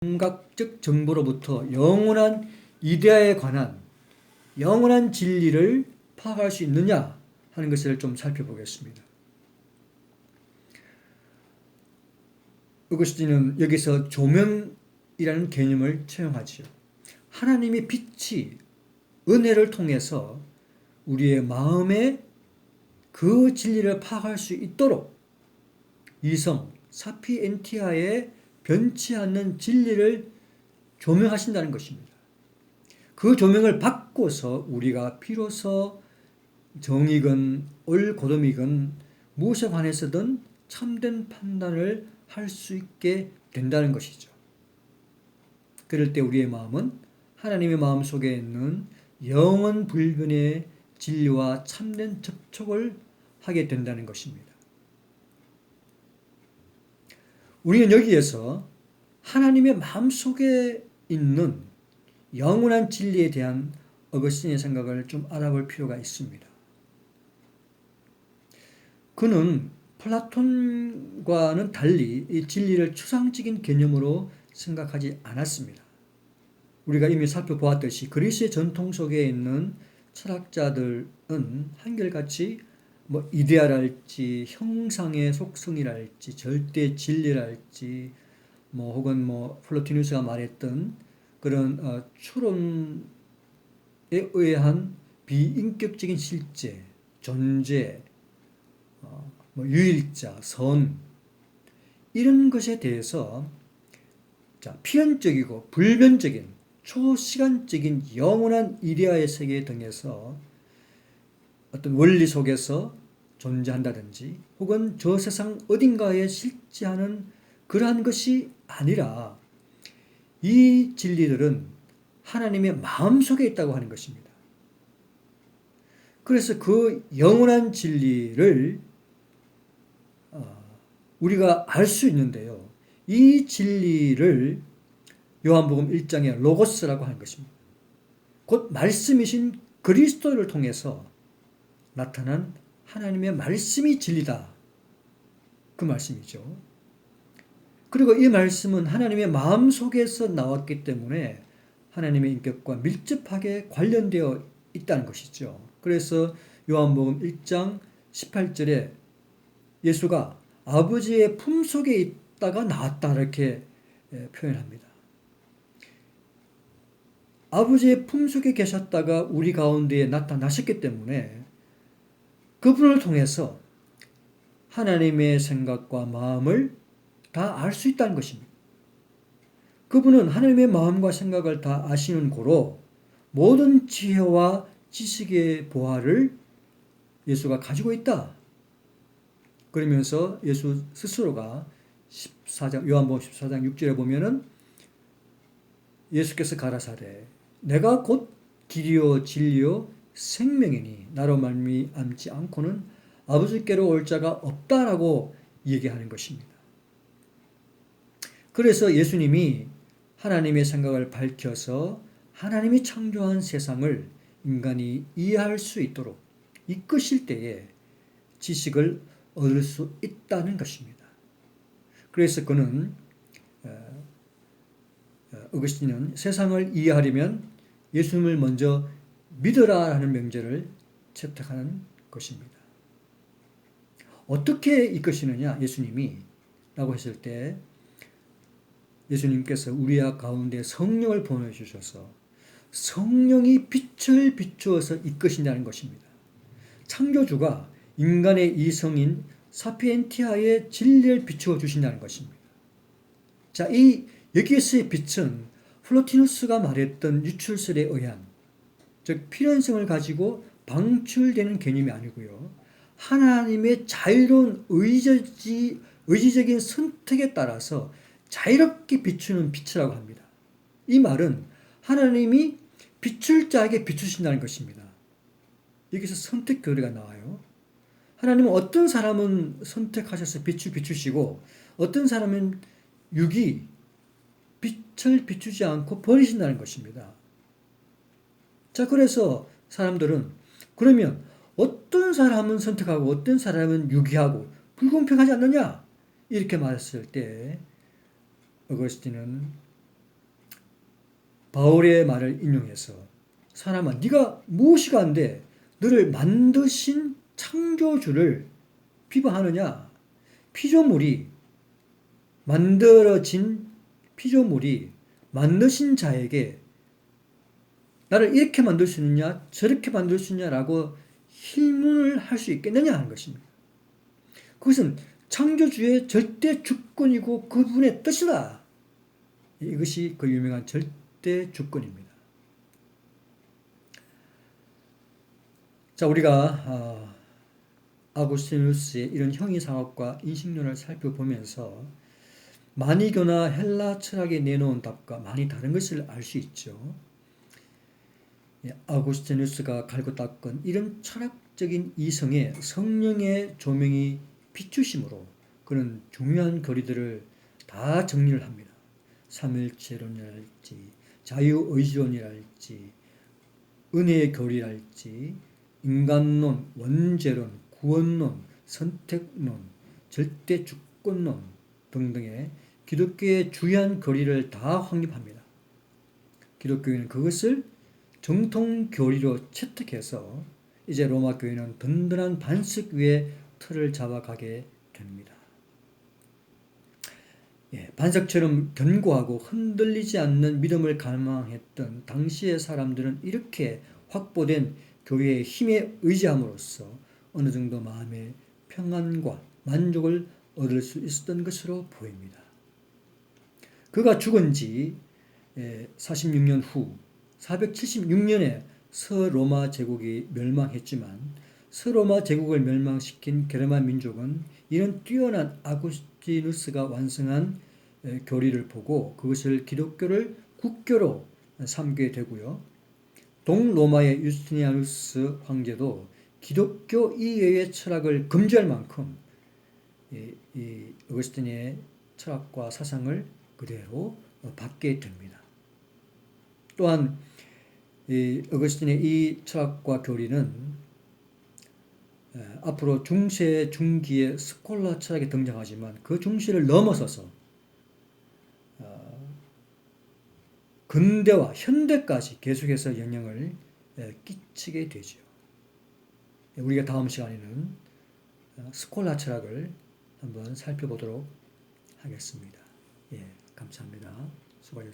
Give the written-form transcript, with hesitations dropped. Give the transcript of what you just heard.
감각적 정보로부터 영원한 이데아에 관한 영원한 진리를 파악할 수 있느냐 하는 것을 좀 살펴보겠습니다. 어거스틴은 여기서 조명이라는 개념을 채용하지요. 하나님의 빛이 은혜를 통해서 우리의 마음에 그 진리를 파악할 수 있도록 이성 사피엔티아의 변치 않는 진리를 조명하신다는 것입니다. 그 조명을 받고서 우리가 비로소 정의건 옳고름이건 무엇에 관해서든 참된 판단을 할 수 있게 된다는 것이죠. 그럴 때 우리의 마음은 하나님의 마음 속에 있는 영원 불변의 진리와 참된 접촉을 하게 된다는 것입니다. 우리는 여기에서 하나님의 마음속에 있는 영원한 진리에 대한 어거스틴의 생각을 좀 알아볼 필요가 있습니다. 그는 플라톤과는 달리 이 진리를 추상적인 개념으로 생각하지 않았습니다. 우리가 이미 살펴보았듯이 그리스의 전통 속에 있는 철학자들은 한결같이 이데아랄지 형상의 속성이랄지 절대 진리랄지 혹은 플로티누스가 말했던 그런 추론에 의한 비인격적인 실제, 존재, 유일자, 선 이런 것에 대해서 필연적이고 불변적인 초시간적인 영원한 이데아의 세계 등에서 어떤 원리 속에서 존재한다든지 혹은 저 세상 어딘가에 실제하는 그러한 것이 아니라 이 진리들은 하나님의 마음속에 있다고 하는 것입니다. 그래서 그 영원한 진리를 우리가 알 수 있는데요. 이 진리를 요한복음 1장의 로고스라고 하는 것입니다. 곧 말씀이신 그리스도를 통해서 나타난 하나님의 말씀이 진리다. 그 말씀이죠. 그리고 이 말씀은 하나님의 마음속에서 나왔기 때문에 하나님의 인격과 밀접하게 관련되어 있다는 것이죠. 그래서 요한복음 1장 18절에 예수가 아버지의 품속에 있다가 나왔다 이렇게 표현합니다. 아버지의 품속에 계셨다가 우리 가운데에 나타나셨기 때문에 그분을 통해서 하나님의 생각과 마음을 다 알 수 있다는 것입니다. 그분은 하나님의 마음과 생각을 다 아시는 고로 모든 지혜와 지식의 보화를 예수가 가지고 있다. 그러면서 예수 스스로가 요한복음 14장 6절에 보면은 예수께서 가라사대 내가 곧 길이요 진리요 생명이니 나로 말미암지 않고는 아버지께로 올 자가 없다라고 얘기하는 것입니다. 그래서 예수님이 하나님의 생각을 밝혀서 하나님이 창조한 세상을 인간이 이해할 수 있도록 이끄실 때에 지식을 얻을 수 있다는 것입니다. 그래서 그는 어거스틴은 세상을 이해하려면 예수님을 먼저 믿어라 하는 명제를 채택하는 것입니다. 어떻게 이끄시느냐 예수님이 라고 했을 때 예수님께서 우리 가운데 성령을 보내주셔서 성령이 빛을 비추어서 이끄신다는 것입니다. 창조주가 인간의 이성인 사피엔티아의 진리를 비추어 주신다는 것입니다. 자, 여기에서의 빛은 플로티누스가 말했던 유출설에 의한 즉 필연성을 가지고 방출되는 개념이 아니고요. 하나님의 자유로운 의지적인 선택에 따라서 자유롭게 비추는 빛이라고 합니다. 이 말은 하나님이 비출 자에게 비추신다는 것입니다. 여기서 선택 교리가 나와요. 하나님은 어떤 사람은 선택하셔서 빛을 비추시고 어떤 사람은 빛을 비추지 않고 버리신다는 것입니다. 자, 그래서 사람들은 그러면 어떤 사람은 선택하고 어떤 사람은 유기하고 불공평하지 않느냐? 이렇게 말했을 때 어거스틴은 바울의 말을 인용해서 사람아 네가 무엇이 간데 너를 만드신 창조주를 비방하느냐. 피조물이 만들어진 피조물이 만드신 자에게 나를 이렇게 만들 수 있느냐 저렇게 만들 수 있느냐라고 힐문을 할 수 있겠느냐 하는 것입니다. 그것은 창조주의 절대 주권이고 그분의 뜻이다. 이것이 그 유명한 절대 주권입니다. 자, 우리가 아구스티누스의 이런 형이상학과 인식론을 살펴보면서 마니교나 헬라 철학에 내놓은 답과 많이 다른 것을 알 수 있죠. 아구스티누스가 갈고 닦은 이런 철학적인 이성에 성령의 조명이 비추심으로 그는 중요한 거리들을 다 정리를 합니다. 삼일체론이랄지 자유의지론이랄지 은혜의 교리랄지 인간론, 원죄론, 구원론, 선택론, 절대주권론 등등의 기독교의 주요한 거리를 다 확립합니다. 기독교인은 그것을 정통 교리로 채택해서 이제 로마 교회는 든든한 반석 위에 틀을 잡아가게 됩니다. 반석처럼 견고하고 흔들리지 않는 믿음을 갈망했던 당시의 사람들은 이렇게 확보된 교회의 힘에 의지함으로써 어느 정도 마음의 평안과 만족을 얻을 수 있었던 것으로 보입니다. 그가 죽은 지 46년 후 476년에 서로마 제국이 멸망했지만 서로마 제국을 멸망시킨 게르만 민족은 이런 뛰어난 아구스티누스가 완성한 교리를 보고 그것을 기독교를 국교로 삼게 되고요. 동로마의 유스티니아누스 황제도 기독교 이외의 철학을 금지할 만큼 이 어거스틴의 철학과 사상을 그대로 받게 됩니다. 또한 이 어거스틴의 이 철학과 교리는 앞으로 중세 중기의 스콜라 철학이 등장하지만 그 중시를 넘어서서 근대와 현대까지 계속해서 영향을 끼치게 되죠. 우리가 다음 시간에는 스콜라 철학을 한번 살펴보도록 하겠습니다. 감사합니다. 수고하셨습니다.